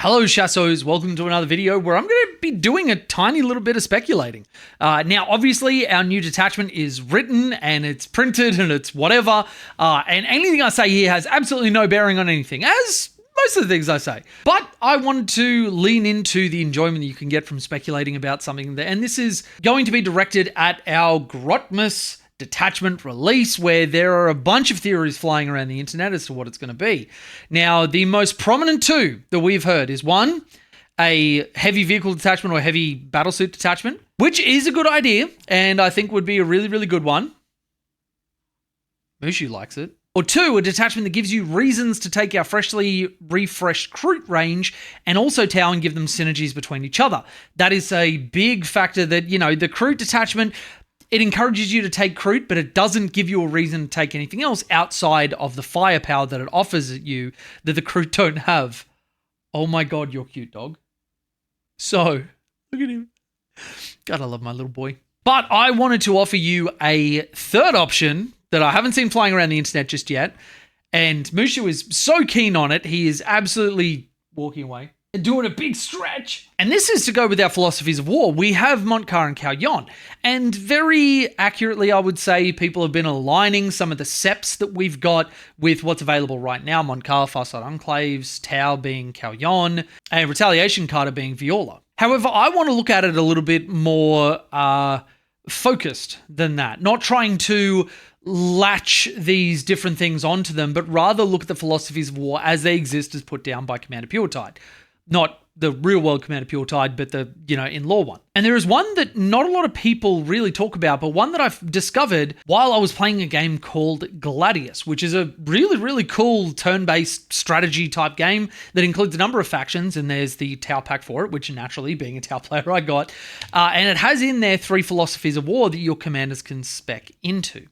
Hello Chassos, welcome to another video where I'm going to be doing a tiny little bit of speculating. Now obviously our new detachment is written and it's printed and it's whatever, and anything I say here has absolutely no bearing on anything, as most of the things I say. But I wanted to lean into the enjoyment that you can get from speculating about something there, and this is going to be directed at our Grotmas detachment release, where there are a bunch of theories flying around the internet as to what it's going to be. Now, the most prominent two that we've heard is one, a heavy vehicle detachment or heavy battlesuit detachment, which is a good idea and I think would be a really, really good one. Mushu likes it. Or two, a detachment that gives you reasons to take our freshly refreshed Kroot range and also Tau and give them synergies between each other. That is a big factor that, the Kroot detachment, it encourages you to take Kroot, but it doesn't give you a reason to take anything else outside of the firepower that it offers you that the Kroot don't have. Oh my god, you're cute, dog. So, look at him. God, I love my little boy. But I wanted to offer you a third option that I haven't seen flying around the internet just yet. And Mushu is so keen on it, he is absolutely walking away and doing a big stretch. And this is to go with our philosophies of war. We have Mont'ka and Cao Yon. And very accurately, I would say, people have been aligning some of the seps that we've got with what's available right now. Mont'ka, Farsight Enclaves, Tau being Cao Yon, and Retaliation Carter being Viola. However, I want to look at it a little bit more focused than that. Not trying to latch these different things onto them, but rather look at the philosophies of war as they exist as put down by Commander Puretide. Not the real world Commander Puretide, but the, in lore one. And there is one that not a lot of people really talk about, but one that I've discovered while I was playing a game called Gladius, which is a really, really cool turn-based strategy type game that includes a number of factions, and there's the Tau pack for it, which naturally, being a Tau player, I got. And it has in there 3 philosophies of war that your commanders can spec into.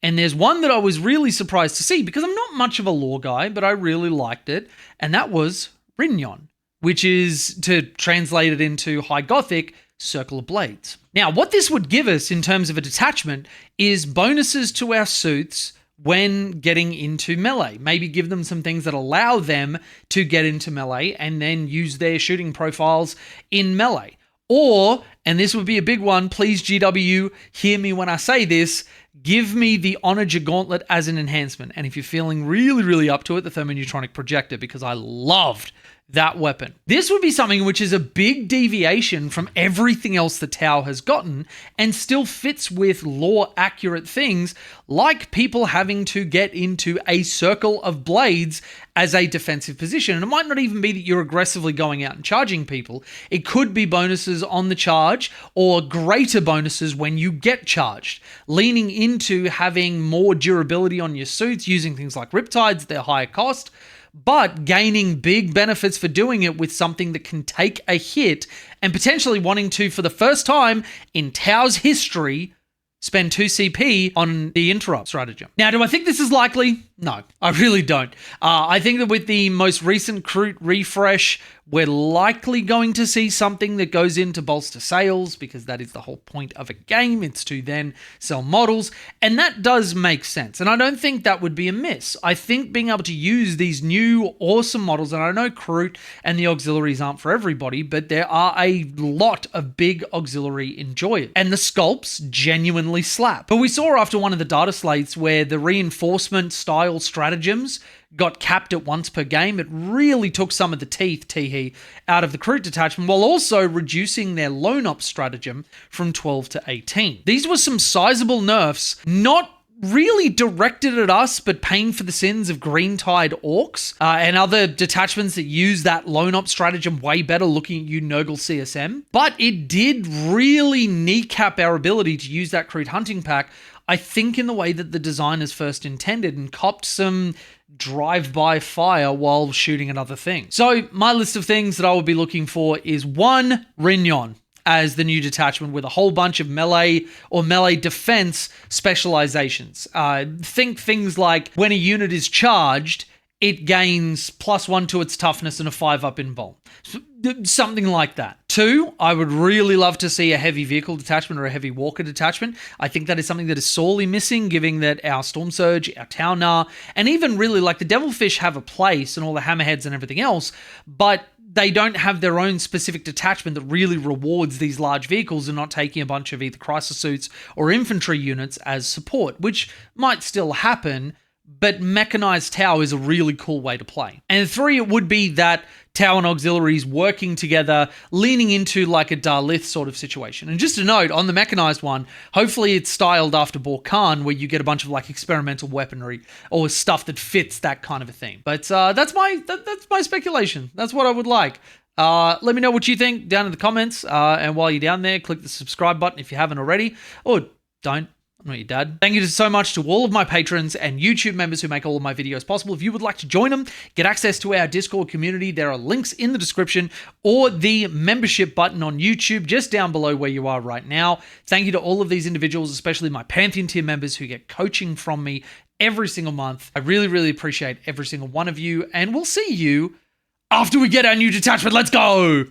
And there's one that I was really surprised to see because I'm not much of a lore guy, but I really liked it, and that was Rin'on, which is, to translate it into High Gothic, Circle of Blades. Now, what this would give us in terms of a detachment is bonuses to our suits when getting into melee. Maybe give them some things that allow them to get into melee and then use their shooting profiles in melee. Or, and this would be a big one, please GW, hear me when I say this, give me the Onager Gauntlet as an enhancement. And if you're feeling really, really up to it, the Thermoneutronic Projector, because I loved that weapon. This would be something which is a big deviation from everything else that Tau has gotten and still fits with lore accurate things like people having to get into a circle of blades as a defensive position. And it might not even be that you're aggressively going out and charging people. It could be bonuses on the charge or greater bonuses when you get charged, leaning into having more durability on your suits, using things like Riptides, they're higher cost, but gaining big benefits for doing it with something that can take a hit and potentially wanting to, for the first time in Tau's history, spend 2 CP on the interrupt stratagem. Now, do I think this is likely? No, I really don't. I think that with the most recent Kroot refresh, we're likely going to see something that goes into bolster sales, because that is the whole point of a game. It's to then sell models, and that does make sense. And I don't think that would be amiss. I think being able to use these new awesome models, and I know Kroot and the auxiliaries aren't for everybody, but there are a lot of big auxiliary enjoyers, and the sculpts genuinely slap. But we saw after one of the data slates where the reinforcement style stratagems got capped at once per game, it really took some of the teeth, teehee, out of the Kroot detachment, while also reducing their lone up stratagem from 12 to 18. These were some sizable nerfs, not really directed at us, but paying for the sins of Green Tide Orcs and other detachments that use that lone up stratagem way better, looking at you, Nurgle CSM. But it did really kneecap our ability to use that Kroot hunting pack, I think, in the way that the designers first intended, and copped some drive-by fire while shooting at other things. So my list of things that I will be looking for is 1, Rin'on as the new detachment with a whole bunch of melee or melee defense specializations. Think things like when a unit is charged, it gains +1 to its toughness and a 5 up in vol. Something like that. 2, I would really love to see a heavy vehicle detachment or a heavy walker detachment. I think that is something that is sorely missing, given that our Storm Surge, our Taunar, and even really like the Devilfish have a place and all the Hammerheads and everything else, but they don't have their own specific detachment that really rewards these large vehicles and not taking a bunch of either crisis suits or infantry units as support, which might still happen, but mechanized Tau is a really cool way to play. And 3, it would be that Tau and auxiliaries working together, leaning into like a Dalith sort of situation. And just a note, on the mechanized one, hopefully it's styled after Borkan, where you get a bunch of like experimental weaponry or stuff that fits that kind of a theme. But that's my speculation. That's what I would like. Let me know what you think down in the comments. And while you're down there, click the subscribe button if you haven't already, or don't. I'm not your dad. Thank you so much to all of my patrons and YouTube members who make all of my videos possible. If you would like to join them, get access to our Discord community, there are links in the description or the membership button on YouTube just down below where you are right now. Thank you to all of these individuals, especially my Pantheon tier members who get coaching from me every single month. I really, really appreciate every single one of you, and we'll see you after we get our new detachment. Let's go!